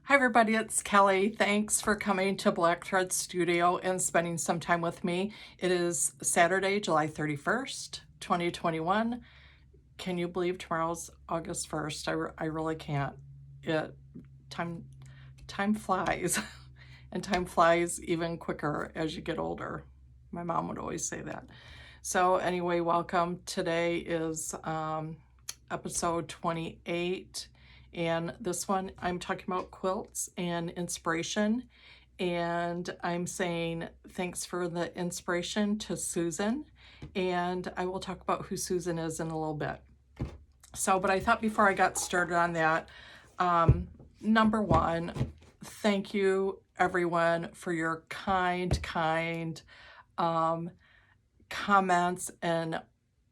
Hi everybody, it's Kelly. Thanks for coming to Black Thread Studio and spending some time with me. It is Saturday, July 31st, 2021. Can you believe tomorrow's August 1st? I really can't. Time flies and time flies even quicker as you get older. My mom would always say that. So anyway, welcome. Today is episode 28. And this one, I'm talking about quilts and inspiration. And I'm saying thanks for the inspiration to Susan. And I will talk about who Susan is in a little bit. So, but I thought before I got started on that, number one, thank you everyone for your kind comments and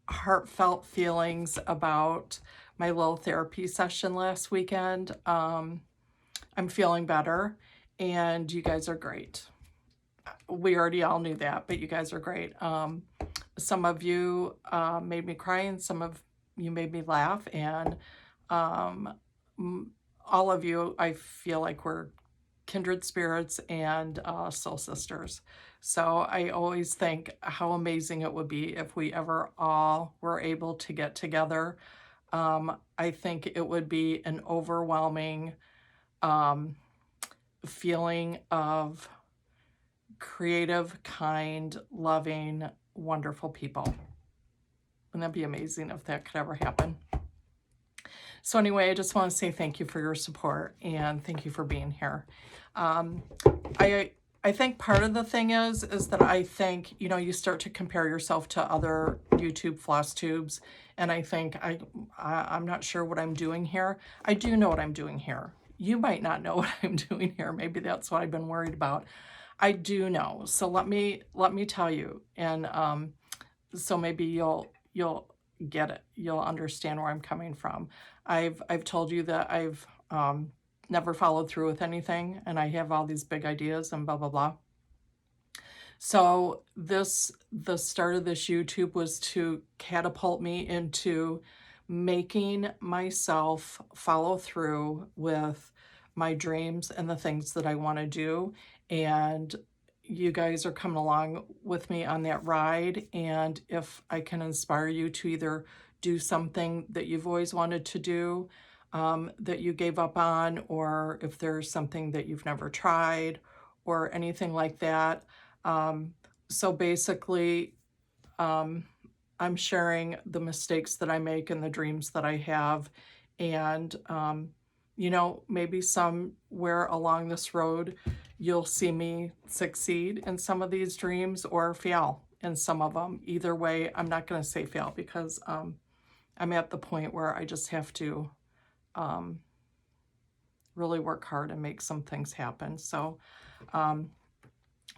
heartfelt feelings about my little therapy session last weekend. I'm feeling better and you guys are great. We already all knew that, but you guys are great. Some of you made me cry and some of you made me laugh, and all of you, I feel like we're kindred spirits and soul sisters. So I always think how amazing it would be if we ever all were able to get together. I think it would be an overwhelming feeling of creative, kind, loving, wonderful people. Wouldn't that be amazing if that could ever happen? So anyway, I just want to say thank you for your support and thank you for being here. I think part of the thing is that I think, you know, you start to compare yourself to other YouTube floss tubes, and I think I'm not sure what I'm doing here. I do know what I'm doing here. You might not know what I'm doing here. Maybe that's what I've been worried about. I do know. So let me tell you, and so maybe you'll get it. You'll understand where I'm coming from. I've told you that I've never followed through with anything, and I have all these big ideas and blah blah blah. So the start of this YouTube was to catapult me into making myself follow through with my dreams and the things that I want to do. And you guys are coming along with me on that ride. And if I can inspire you to either do something that you've always wanted to do, that you gave up on, or if there's something that you've never tried or anything like that. So basically, I'm sharing the mistakes that I make and the dreams that I have. And, you know, maybe somewhere along this road, you'll see me succeed in some of these dreams or fail in some of them. Either way, I'm not going to say fail because I'm at the point where I just have to really work hard and make some things happen. So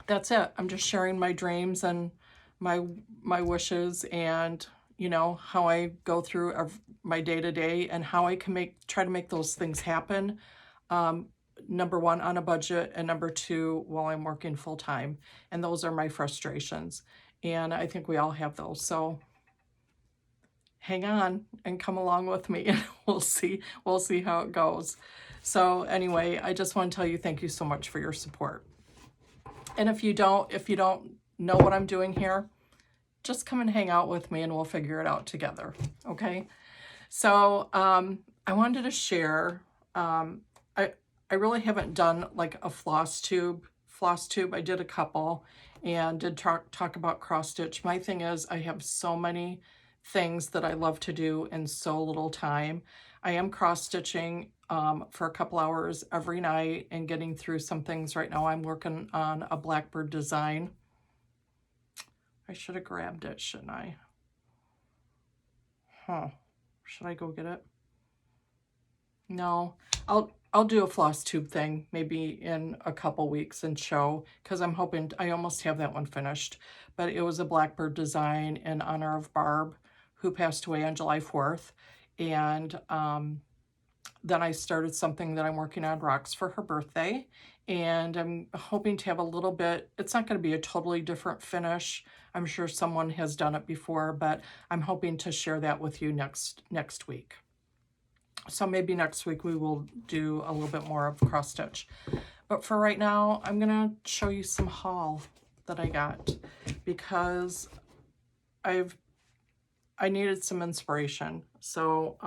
that's it. I'm just sharing my dreams and my wishes, and you know how I go through my day-to-day and how I can try to make those things happen. Number one, on a budget, and number two, while I'm working full-time. And those are my frustrations, and I think we all have those. So hang on and come along with me, and we'll see how it goes. So anyway, I just want to tell you thank you so much for your support. And if you don't know what I'm doing here, just come and hang out with me and we'll figure it out together. Okay. So I wanted to share, I really haven't done like a floss tube. I did a couple and did talk about cross stitch. My thing is I have so many things that I love to do in so little time. I am cross stitching for a couple hours every night and getting through some things. Right now I'm working on a blackbird design. I should have grabbed it, shouldn't I? Should I go get it? No, I'll do a floss tube thing maybe in a couple weeks and show, because I'm hoping I almost have that one finished. But it was a blackbird design in honor of Barb, who passed away on July 4th. And then I started something that I'm working on, rocks for her birthday. And I'm hoping to have a little bit, it's not going to be a totally different finish. I'm sure someone has done it before, but I'm hoping to share that with you next week. So maybe next week we will do a little bit more of cross stitch. But for right now, I'm gonna show you some haul that I got because I needed some inspiration. So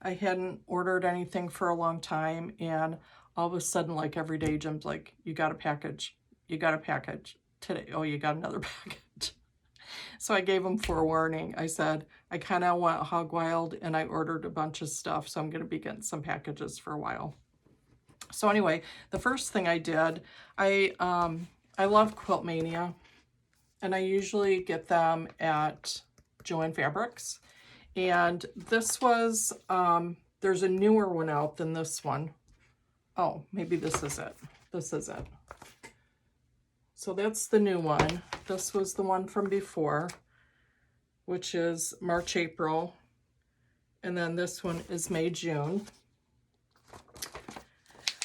I hadn't ordered anything for a long time, and all of a sudden, like every day, Jim's like, you got a package. You got a package today. Oh, you got another package. So I gave him forewarning. I said, I kind of went hog wild and I ordered a bunch of stuff. So I'm going to be getting some packages for a while. So anyway, the first thing I did, I love Quilt Mania, and I usually get them at Joann Fabrics. And this was, there's a newer one out than this one. Oh, maybe this is it. This is it. So that's the new one. This was the one from before, which is March, April. And then this one is May, June.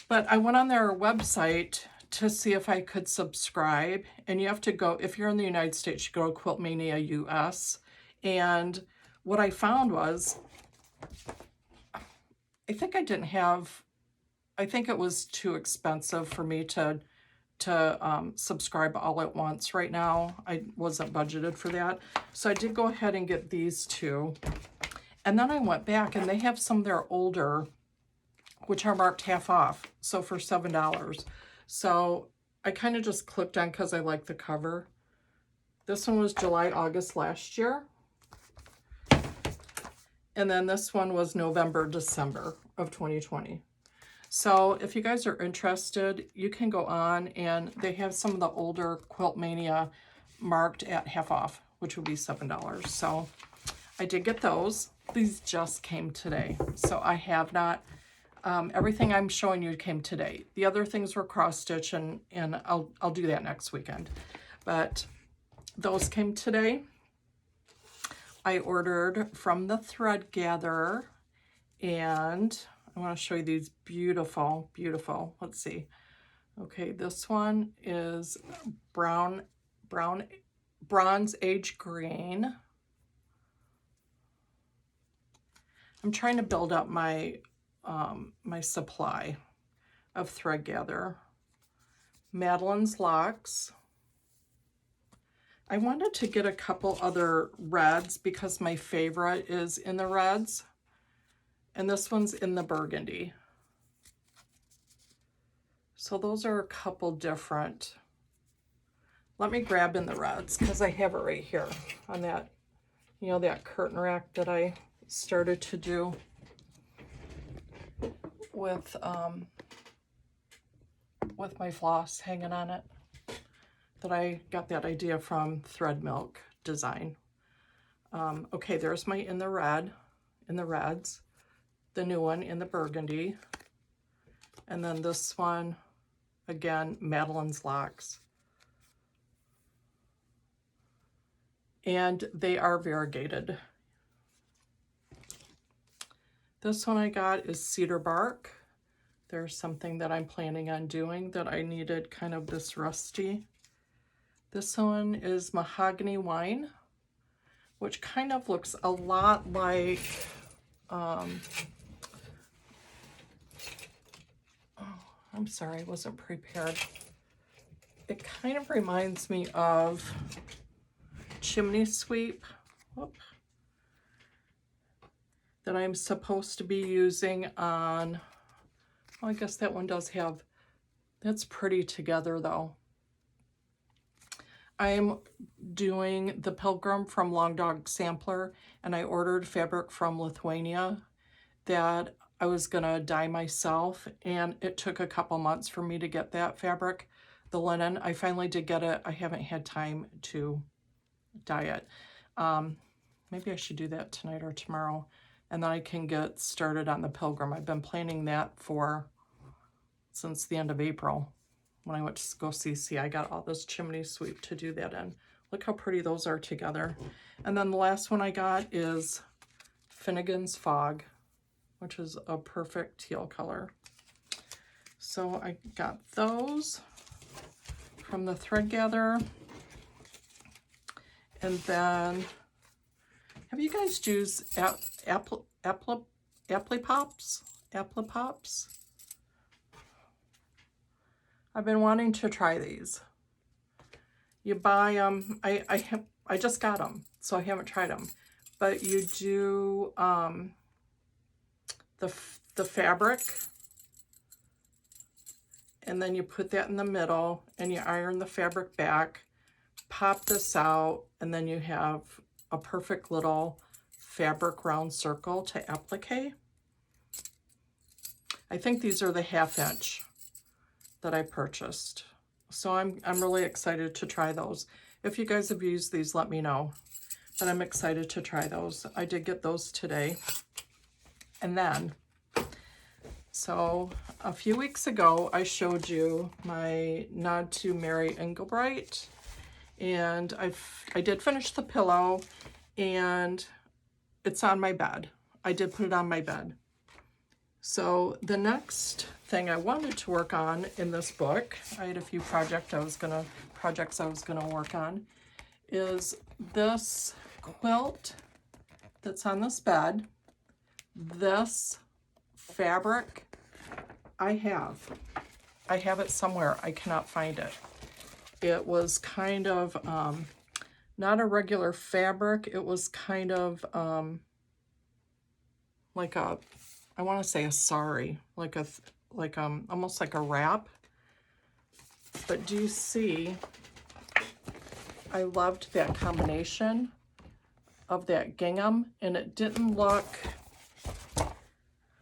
But I went on their website to see if I could subscribe. And you have to go, if you're in the United States, you go to Quilt Mania US. And what I found was, I think it was too expensive for me to subscribe all at once right now. I wasn't budgeted for that. So I did go ahead and get these two. And then I went back and they have some of their older, which are marked half off. So for $7. So I kind of just clicked on because I like the cover. This one was July, August last year. And then this one was November, December of 2020. So if you guys are interested, you can go on, and they have some of the older Quilt Mania marked at half off, which would be $7. So I did get those. These just came today. So I have not, everything I'm showing you came today. The other things were cross stitch, and I'll do that next weekend. But those came today. I ordered from the Thread Gatherer, and I want to show you these beautiful, beautiful. Let's see. Okay, this one is bronze age green. I'm trying to build up my my supply of Thread Gatherer. Madeline's Locks. I wanted to get a couple other reds because my favorite is in the reds. And this one's in the burgundy. So those are a couple different. Let me grab in the reds because I have it right here on that, you know, that curtain rack that I started to do with my floss hanging on it. That I got that idea from Thread Milk Design. Okay, there's my in the reds. The new one in the burgundy. And then this one, again, Madeline's Locks. And they are variegated. This one I got is Cedar Bark. There's something that I'm planning on doing that I needed kind of this rusty. This one is Mahogany Wine, which kind of looks a lot like, I'm sorry, I wasn't prepared. It kind of reminds me of Chimney Sweep, that I'm supposed to be using on, well, I guess that one does have, that's pretty together though. I'm doing the Pilgrim from Long Dog Sampler, and I ordered fabric from Lithuania that I was gonna dye myself, and it took a couple months for me to get that fabric, the linen. I finally did get it. I haven't had time to dye it. Maybe I should do that tonight or tomorrow, and then I can get started on the Pilgrim. I've been planning that since the end of April. When I went to go see, I got all this Chimney Sweep to do that in. Look how pretty those are together. And then the last one I got is Finnegan's Fog, which is a perfect teal color. So I got those from the Thread Gatherer. And then, have you guys used Apple Pops. Apple Pops. I've been wanting to try these. You buy them. I just got them, so I haven't tried them. But you do the fabric, and then you put that in the middle, and you iron the fabric back, pop this out, and then you have a perfect little fabric round circle to applique. I think these are the 1/2 inch that I purchased. So I'm really excited to try those. If you guys have used these, let me know. But I'm excited to try those. I did get those today. And then, so a few weeks ago, I showed you my Nod to Mary Engelbright. And I did finish the pillow, and it's on my bed. I did put it on my bed. So the next thing I wanted to work on in this book, I had a few projects I was gonna work on, is this quilt that's on this bed. This fabric I have it somewhere. I cannot find it. It was kind of not a regular fabric. It was kind of like a, I want to say a sari, like almost like a wrap. But do you see, I loved that combination of that gingham, and it didn't look,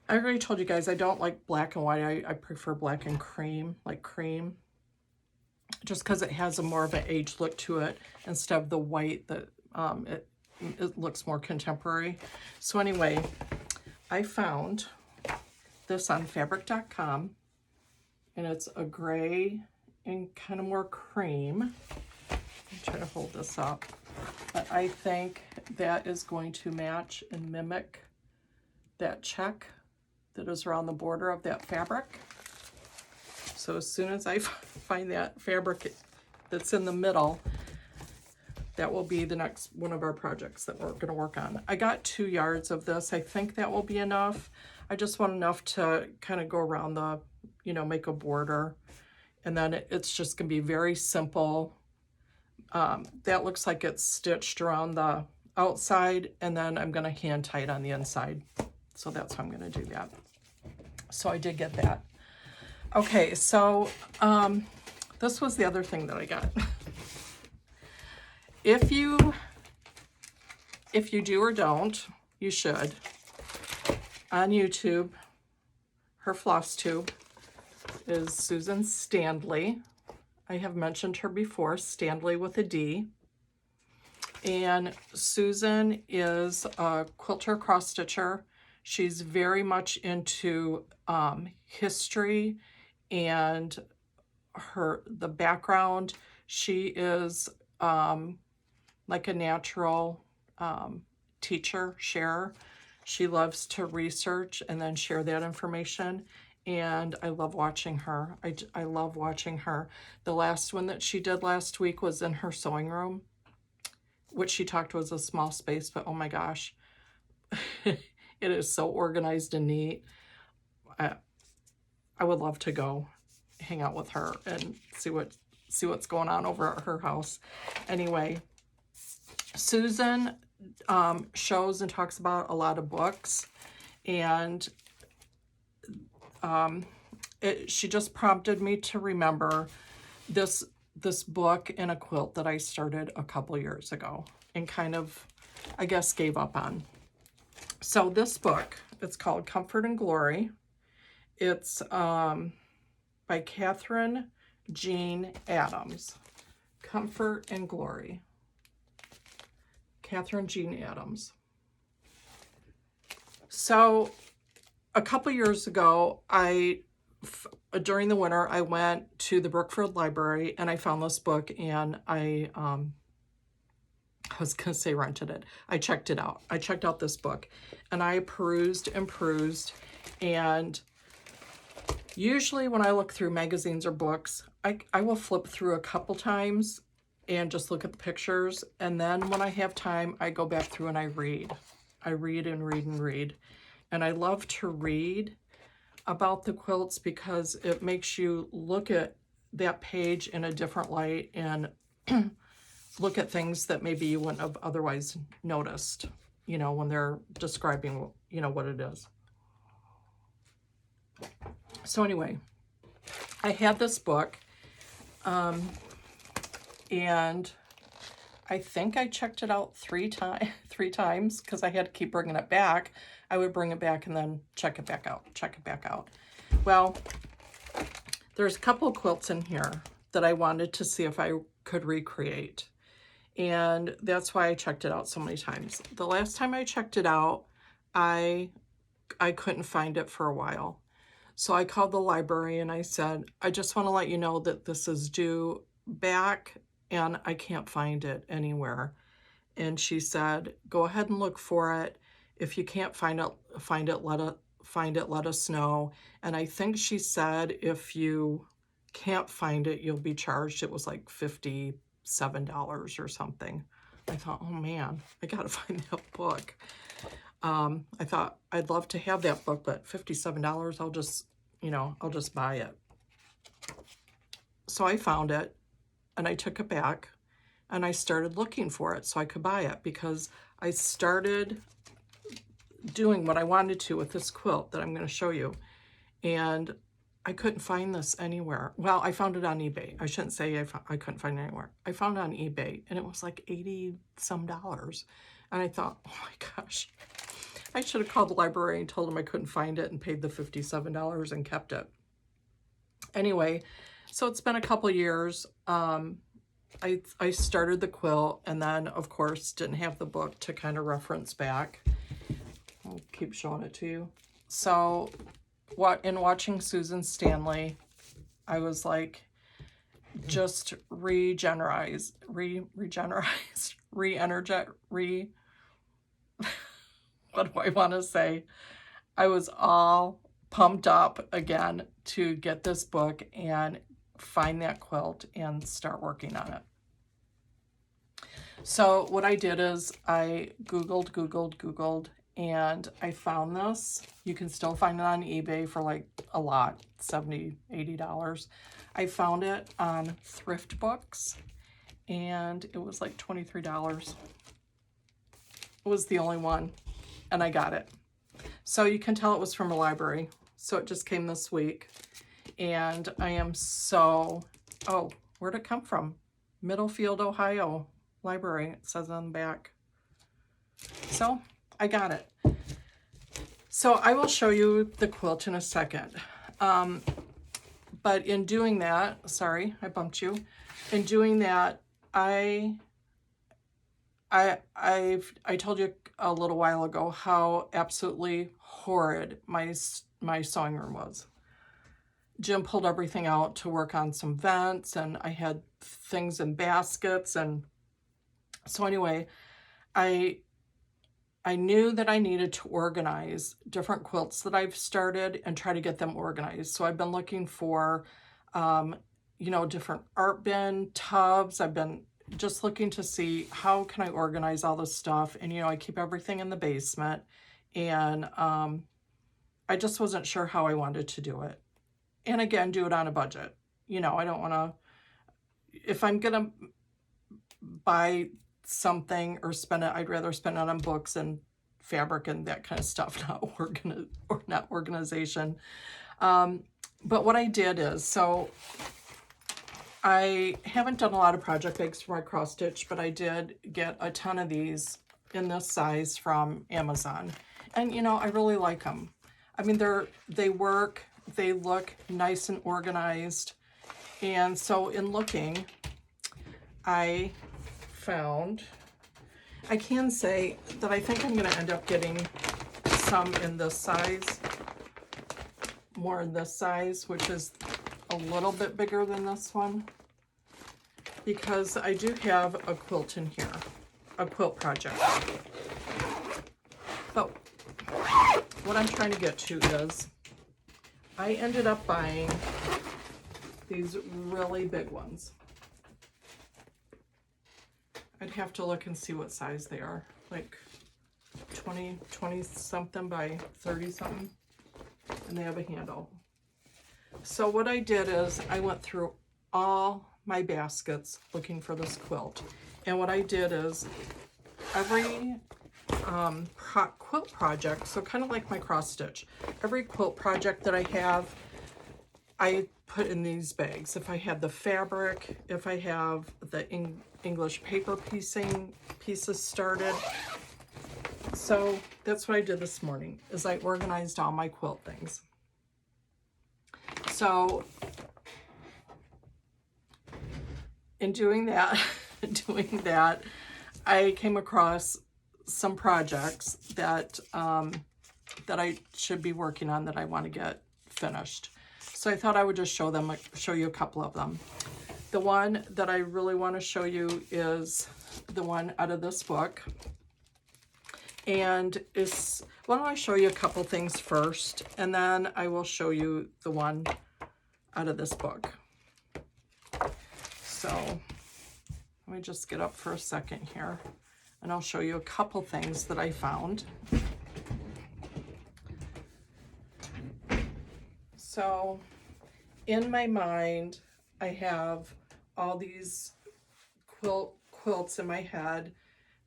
I already told you guys I don't like black and white. I prefer black and cream, like cream, just because it has a more of an age look to it instead of the white that it looks more contemporary. So anyway, I found this on fabric.com, and it's a gray and kind of more cream. I'm trying to hold this up, but I think that is going to match and mimic that check that is around the border of that fabric. So as soon as I find that fabric that's in the middle, that will be the next one of our projects that we're going to work on. I got 2 yards of this. I think that will be enough. I just want enough to kind of go around the, you know, make a border. And then it's just going to be very simple. That looks like it's stitched around the outside, and then I'm going to hand tie it on the inside. So that's how I'm going to do that. So I did get that. Okay, so this was the other thing that I got. If you do or don't, you should. On YouTube, her floss tube is Susan Stanley. I have mentioned her before, Stanley with a D. And Susan is a quilter cross-stitcher. She's very much into history and the background. She is like a natural teacher, sharer. She loves to research and then share that information. And I love watching her. I love watching her. The last one that she did last week was in her sewing room, which she talked was a small space, but oh my gosh, it is so organized and neat. I would love to go hang out with her and see what's going on over at her house. Anyway, Susan shows and talks about a lot of books, and she just prompted me to remember this book in a quilt that I started a couple years ago and kind of, I guess, gave up on. So this book, it's called Comfort and Glory. It's by Catherine Jean Adams. Comfort and Glory. Catherine Jean Adams. So a couple years ago, during the winter, I went to the Brookfield Library and I found this book, and I was going to say rented it. I checked it out. I checked out this book, and I perused and perused. And usually when I look through magazines or books, I will flip through a couple times and just look at the pictures. And then when I have time, I go back through and I read. I read and read and read. And I love to read about the quilts because it makes you look at that page in a different light and look at things that maybe you wouldn't have otherwise noticed, you know, when they're describing, you know, what it is. So anyway, I had this book, and I think I checked it out three times because I had to keep bringing it back. I would bring it back and then check it back out. Well, there's a couple of quilts in here that I wanted to see if I could recreate. And that's why I checked it out so many times. The last time I checked it out, I couldn't find it for a while. So I called the library and I said, I just want to let you know that this is due back and I can't find it anywhere. And she said, go ahead and look for it. If you can't find it, let us know. And I think she said if you can't find it, you'll be charged. It was like $57 or something. I thought, oh man, I gotta find that book. I thought I'd love to have that book, but $57, I'll just buy it. So I found it and I took it back and I started looking for it so I could buy it, because I started doing what I wanted to with this quilt that I'm going to show you. And I couldn't find this anywhere. Well, I found it on eBay. I shouldn't say I couldn't find it anywhere. I found it on eBay and it was like $80 some. And I thought, oh my gosh, I should have called the library and told them I couldn't find it and paid the $57 and kept it. Anyway, so it's been a couple years. I started the quilt and then, of course, didn't have the book to kind of reference back. I'll keep showing it to you. So in watching Susan Stanley, I was like, just re-energize, what do I want to say? I was all pumped up again to get this book and find that quilt and start working on it. So what I did is I Googled, and I found this. You can still find it on eBay for like a lot, $70, $80. I found it on Thrift Books, and it was like $23. It was the only one, and I got it. So you can tell it was from a library. So it just came this week, and I am so, oh, where'd it come from? Middlefield, Ohio Library, it says on the back. So I got it. So I will show you the quilt in a second. But in doing that, sorry, I bumped you. In doing that, I told you a little while ago how absolutely horrid my sewing room was. Jim pulled everything out to work on some vents, and I had things in baskets, and so anyway, I knew that I needed to organize different quilts that I've started and try to get them organized. So I've been looking for, different art bin tubs. I've been just looking to see how can I organize all this stuff. And, I keep everything in the basement, and I just wasn't sure how I wanted to do it. And again, do it on a budget. I don't want to, if I'm going to buy something or spend it, I'd rather spend it on books and fabric and that kind of stuff, not organization. But what I did is, so I haven't done a lot of project bags for my cross stitch, but I did get a ton of these in this size from Amazon. And I really like them. I mean, they work, they look nice and organized. And so in looking, I found, I can say that I think I'm going to end up getting some in this size, more in this size, which is a little bit bigger than this one, because I do have a quilt in here, a quilt project. But what I'm trying to get to is I ended up buying these really big ones. I'd have to look and see what size they are, like 20 something by 30 something, and they have a handle. So what I did is I went through all my baskets looking for this quilt, and what I did is every quilt project, so kind of like my cross stitch, every quilt project that I have, I put in these bags. If I have the fabric, if I have the English paper pieces started. So that's what I did this morning, is I organized all my quilt things. So in doing that, I came across some projects that that I should be working on, that I want to get finished. So I thought I would just show you a couple of them. The one that I really want to show you is the one out of this book. And why don't I show you a couple things first, and then I will show you the one out of this book. So let me just get up for a second here, and I'll show you a couple things that I found. So in my mind, I have all these quilts in my head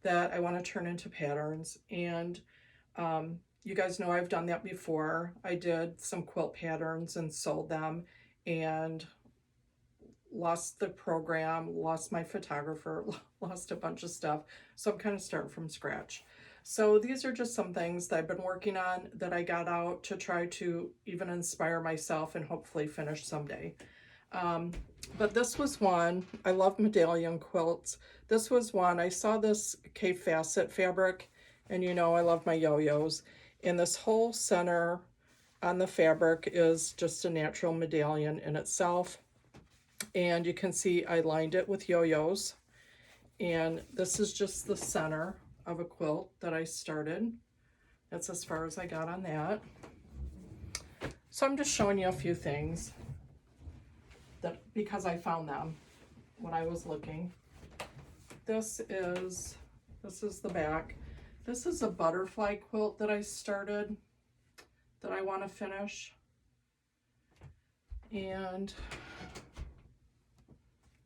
that I want to turn into patterns. And you guys know I've done that before. I did some quilt patterns and sold them, and lost the program, lost my photographer, lost a bunch of stuff. So I'm kind of starting from scratch. So these are just some things that I've been working on that I got out to try to even inspire myself and hopefully finish someday. But this was one. I love Medallion Quilts. This was one. I saw this K-Facet fabric, and you know I love my yo-yos. And this whole center on the fabric is just a natural medallion in itself. And you can see I lined it with yo-yos. And this is just the center of a quilt that I started. That's as far as I got on that. So I'm just showing you a few things that, because I found them when I was looking. This is the back. This is a butterfly quilt that I started that I want to finish. And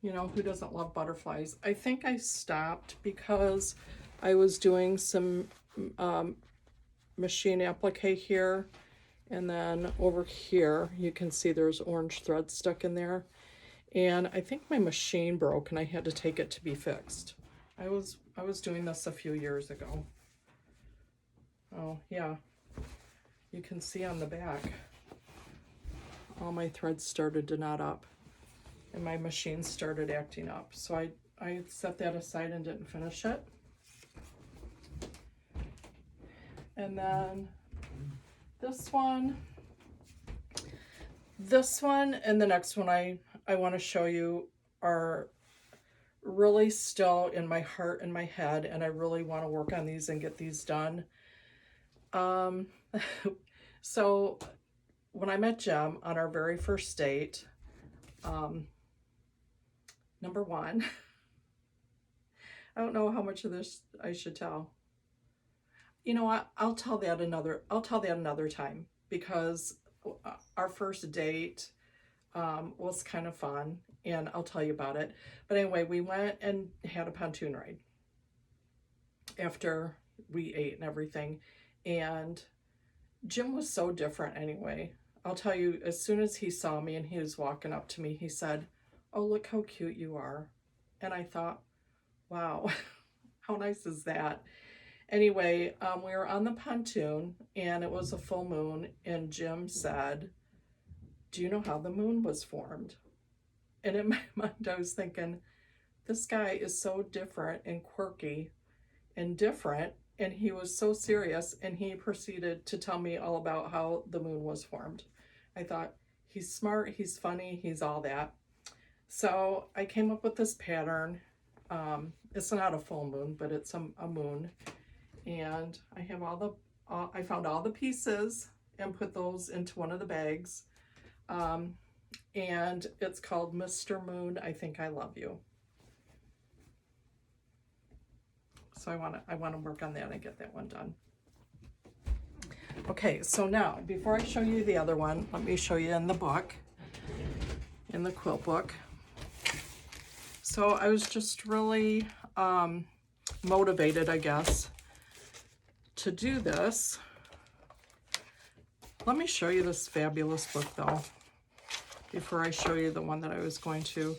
you know, who doesn't love butterflies? I think I stopped because I was doing some machine applique here, and then over here you can see there's orange thread stuck in there, and I think my machine broke and I had to take it to be fixed. I was doing this a few years ago. Oh yeah, you can see on the back all my threads started to knot up, and my machine started acting up. So I set that aside and didn't finish it. And then this one and the next one I want to show you are really still in my heart and my head, and I really want to work on these and get these done. So when I met Jim on our very first date, number one, I don't know how much of this I should tell. You know what? I'll tell that another time, because our first date was kind of fun, and I'll tell you about it. But anyway, we went and had a pontoon ride after we ate and everything, and Jim was so different anyway. I'll tell you, as soon as he saw me and he was walking up to me, he said, "Oh, look how cute you are." And I thought, wow, how nice is that? Anyway, we were on the pontoon, and it was a full moon, and Jim said, "Do you know how the moon was formed?" And in my mind, I was thinking, this guy is so different and quirky and different, and he was so serious, and he proceeded to tell me all about how the moon was formed. I thought, he's smart, he's funny, he's all that. So I came up with this pattern. It's not a full moon, but it's a moon. And I have I found all the pieces and put those into one of the bags. And it's called Mr. Moon, I Think I Love You. So I want to work on that and get that one done. Okay, so now, before I show you the other one, let me show you in the book, in the quilt book. So I was just really motivated, I guess, to do this. Let me show you this fabulous book, though, before I show you the one that I was going to.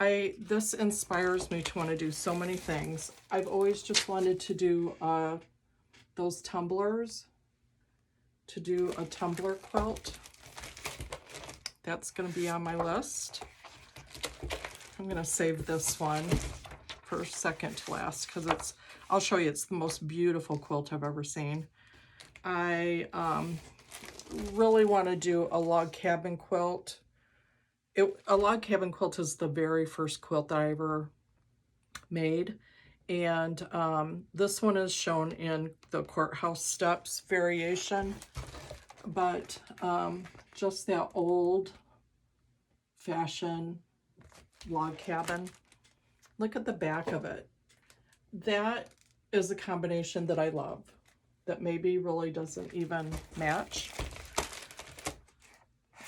This inspires me to want to do so many things. I've always just wanted to do those tumblers, to do a tumbler quilt. That's going to be on my list. I'm going to save this one for second to last because I'll show you, it's the most beautiful quilt I've ever seen. I really want to do a log cabin quilt. A log cabin quilt is the very first quilt that I ever made. And this one is shown in the courthouse steps variation, but just that old fashioned log cabin. Look at the back of it. That is a combination that I love, that maybe really doesn't even match.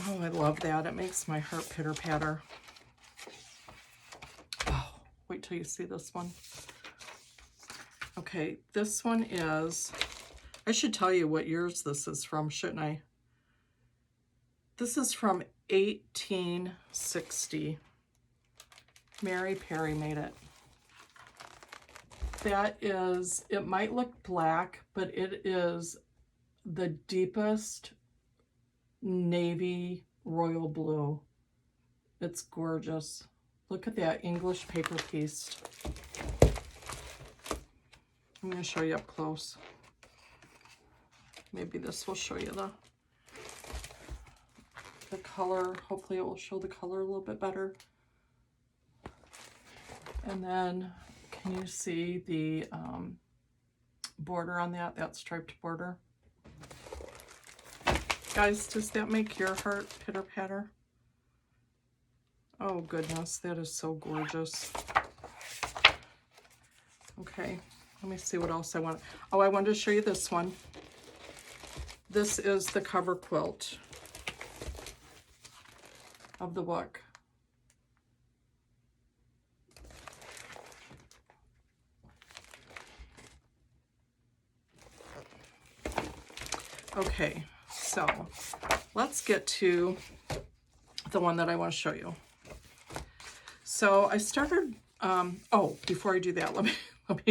Oh, I love that. It makes my heart pitter patter. Oh, wait till you see this one. Okay, this one is, I should tell you what years this is from, shouldn't I? This is from 1860. Mary Perry made it. That is, it might look black, but it is the deepest navy royal blue. It's gorgeous. Look at that English paper piece. I'm going to show you up close. Maybe this will show you the color. Hopefully it will show the color a little bit better. And then, can you see the border on that striped border? Guys, does that make your heart pitter patter? Oh goodness, that is so gorgeous. Okay, let me see what else I want. Oh, I wanted to show you this one. This is the cover quilt of the book. Okay, so let's get to the one that I want to show you. So I started, oh, before I do that, let me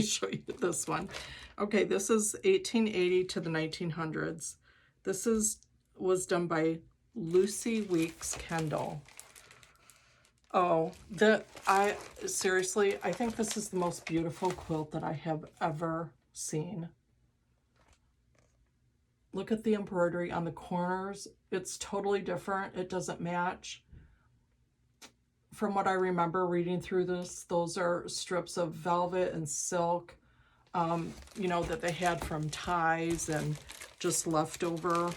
show you this one. Okay, this is 1880 to the 1900s. This was done by Lucy Weeks Kendall. Oh, seriously, I think this is the most beautiful quilt that I have ever seen. Look at the embroidery on the corners. It's totally different. It doesn't match. From what I remember reading through this, those are strips of velvet and silk, you know, that they had from ties and just leftover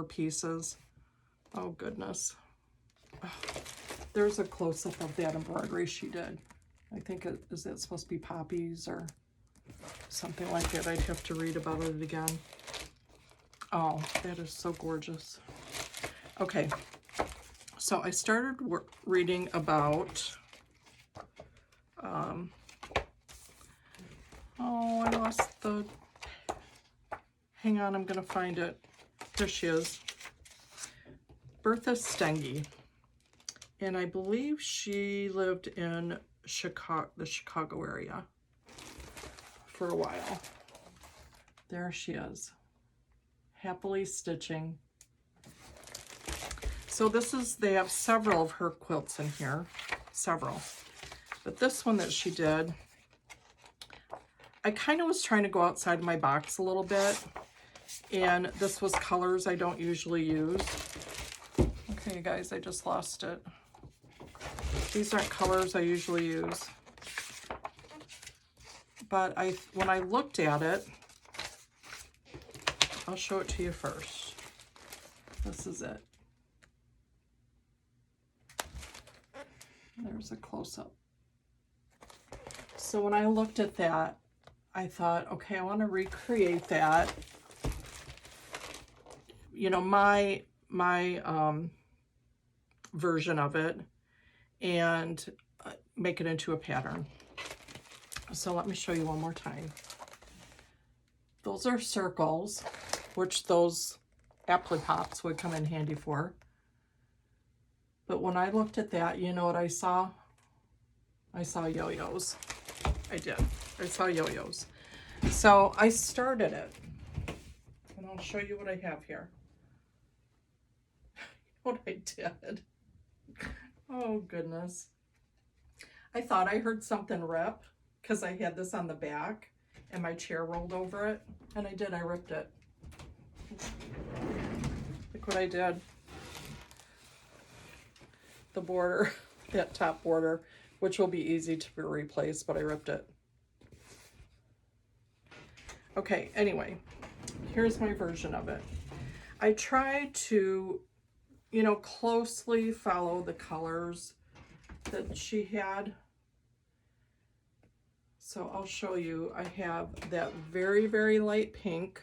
pieces. Oh, goodness. Oh, there's a close-up of that embroidery she did. I think is it supposed to be poppies or something like that? I'd have to read about it again. Oh, that is so gorgeous. Okay, so I started reading about, oh, I lost the, hang on, I'm going to find it. There she is. Bertha Stengie. And I believe she lived in Chicago, the Chicago area for a while. There she is. Happily stitching. So they have several of her quilts in here, several. But this one that she did, I kind of was trying to go outside my box a little bit, and this was colors I don't usually use. Okay, you guys, I just lost it. These aren't colors I usually use. But when I looked at it, I'll show it to you first. This is it. There's a close-up. So when I looked at that, I thought, okay, I want to recreate that you know, my version of it and make it into a pattern. So let me show you one more time. Those are circles, which those apple pops would come in handy for. But when I looked at that, you know what I saw? I saw yo-yos. I did. I saw yo-yos. So I started it. And I'll show you what I have here. What I did. Oh, goodness. I thought I heard something rip because I had this on the back and my chair rolled over it. And I did. I ripped it. Look what I did. The border, that top border, which will be easy to replace, but I ripped it. Okay, anyway, here's my version of it. I try to, you know, closely follow the colors that she had. So I'll show you. I have that very, very light pink.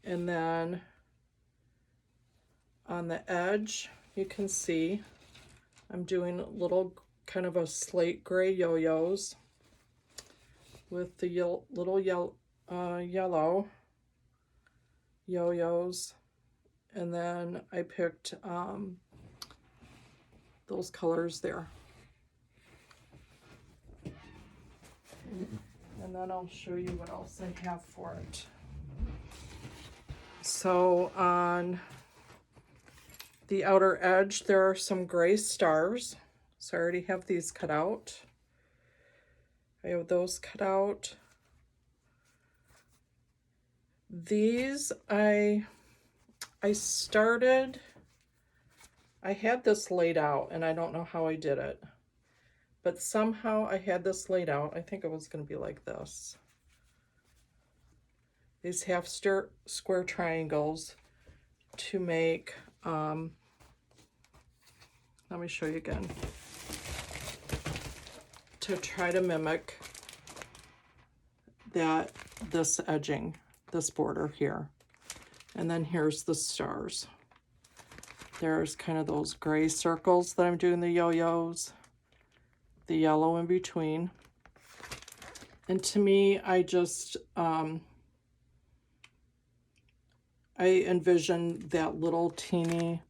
And then on the edge, you can see I'm doing little kind of a slate gray yo-yos with the little yellow yo-yos. And then I picked those colors there. And then I'll show you what else I have for it. So on the outer edge, there are some gray stars. So I already have these cut out. I have those cut out. These, I started, I had this laid out and I don't know how I did it, but somehow I had this laid out. I think it was going to be like this. These half square triangles to make, let me show you again, to try to mimic this edging, this border here. And then here's the stars. There's kind of those gray circles that I'm doing the yo-yos, the yellow in between. And to me, I just, I envision that little teeny,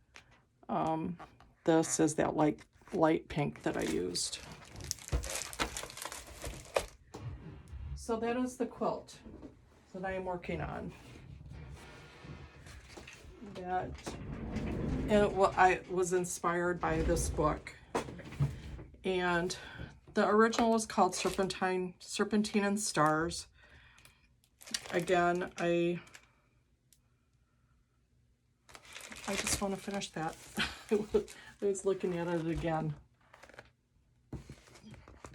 this is that light pink that I used. So that is the quilt that I am working on. I was inspired by this book. And the original was called Serpentine and Stars. Again, I just want to finish that. I was looking at it again.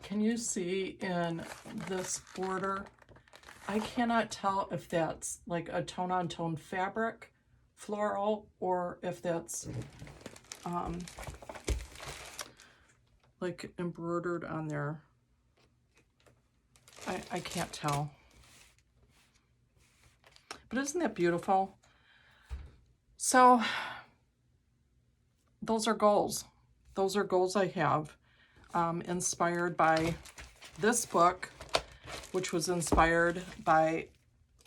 Can you see in this border? I cannot tell if that's like a tone-on-tone fabric floral or if that's like embroidered on there. I can't tell. But isn't that beautiful? So those are goals. Those are goals I have, inspired by this book, which was inspired by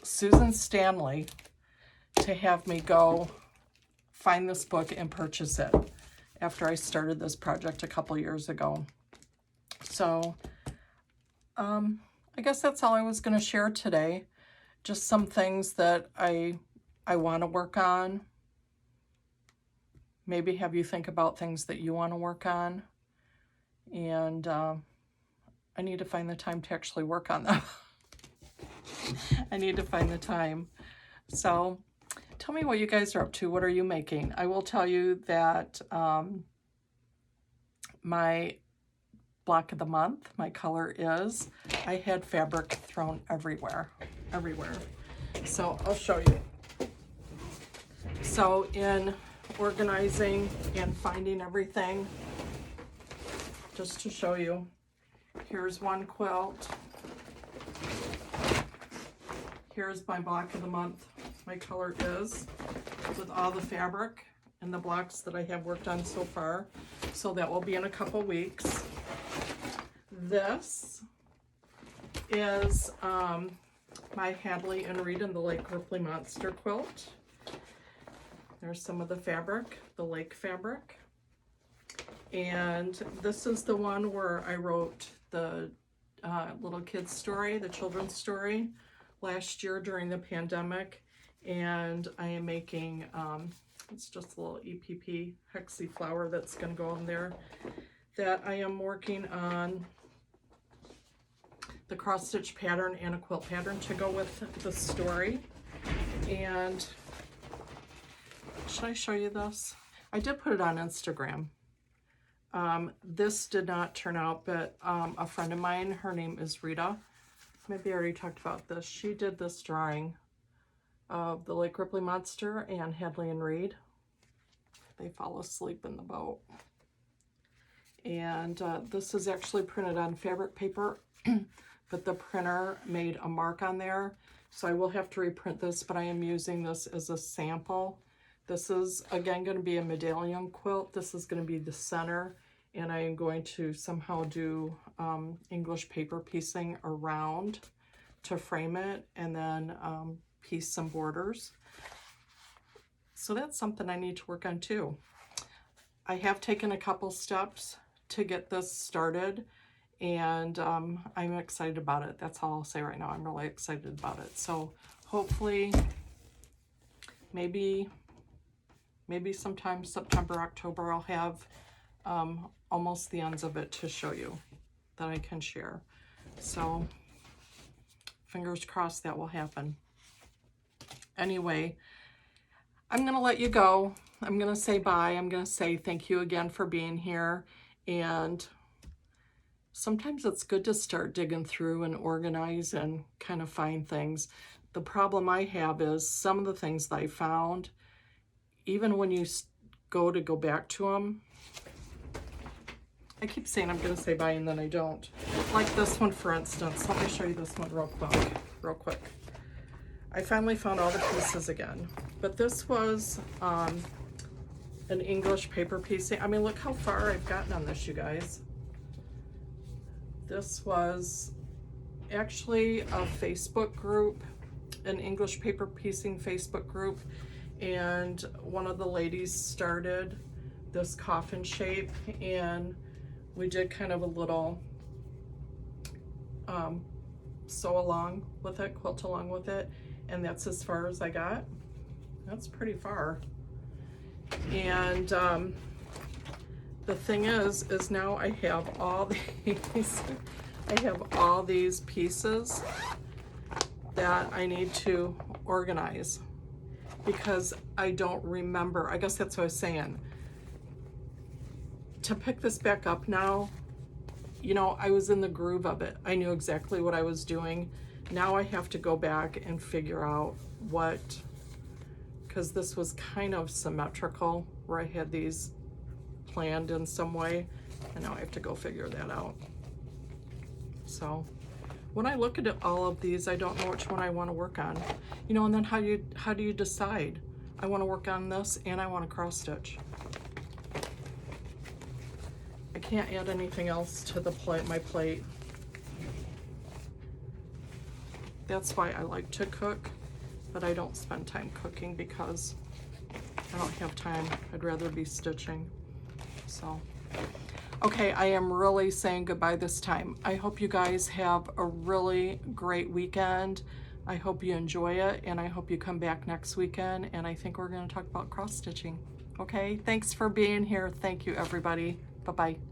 Susan Stanley to have me go find this book and purchase it after I started this project a couple years ago. So I guess that's all I was going to share today. Just some things that I want to work on. Maybe have you think about things that you want to work on. And I need to find the time to actually work on them. I need to find the time. So tell me what you guys are up to. What are you making? I will tell you that my block of the month, my color is, I had fabric thrown everywhere. So I'll show you. So in organizing and finding everything, just to show you, here's one quilt. Here's my block of the month, my color is with all the fabric and the blocks that I have worked on so far. So that will be in a couple weeks. This is my Hadley and Reed and the Lake Ripley Monster quilt. There's some of the fabric, the lake fabric. And this is the one where I wrote the little kid's story, the children's story, last year during the pandemic. And I am making, it's just a little EPP hexy flower that's going to go in there. That I am working on the cross stitch pattern and a quilt pattern to go with the story. And should I show you this? I did put it on Instagram. This did not turn out, but a friend of mine, her name is Rita, maybe I already talked about this. She did this drawing of the Lake Ripley Monster and Hadley and Reed. They fall asleep in the boat. And this is actually printed on fabric paper, but the printer made a mark on there. So I will have to reprint this, but I am using this as a sample. This is, again, going to be a medallion quilt. This is going to be the center, and I am going to somehow do English paper piecing around to frame it, and then piece some borders. So that's something I need to work on too. I have taken a couple steps to get this started, and I'm excited about it. That's all I'll say right now. I'm really excited about it. So hopefully, maybe sometime September, October, I'll have almost the ends of it to show you that I can share. So fingers crossed that will happen. Anyway, I'm going to let you go. I'm going to say bye. I'm going to say thank you again for being here. And sometimes it's good to start digging through and organize and kind of find things. The problem I have is some of the things that I found, even when you go back to them, I keep saying I'm going to say bye and then I don't. Like this one, for instance. Let me show you this one real quick. I finally found all the pieces again. But this was an English paper piecing. I mean, look how far I've gotten on this, you guys. This was actually a Facebook group, an English paper piecing Facebook group. And one of the ladies started this coffin shape, and we did kind of a little sew along with it, quilt along with it, and that's as far as I got. That's pretty far. And the thing is now I have all these pieces that I need to organize, because I don't remember. I guess that's what I was saying. To pick this back up now, you know, I was in the groove of it. I knew exactly what I was doing. Now I have to go back and figure out what, because this was kind of symmetrical where I had these planned in some way, and now I have to go figure that out. So when I look at all of these, I don't know which one I want to work on. You know, and then how do you decide? I want to work on this and I want to cross stitch. I can't add anything else to the my plate. That's why I like to cook, but I don't spend time cooking because I don't have time. I'd rather be stitching. So, okay, I am really saying goodbye this time. I hope you guys have a really great weekend. I hope you enjoy it, and I hope you come back next weekend, and I think we're going to talk about cross stitching. Okay, thanks for being here. Thank you, everybody. Bye-bye.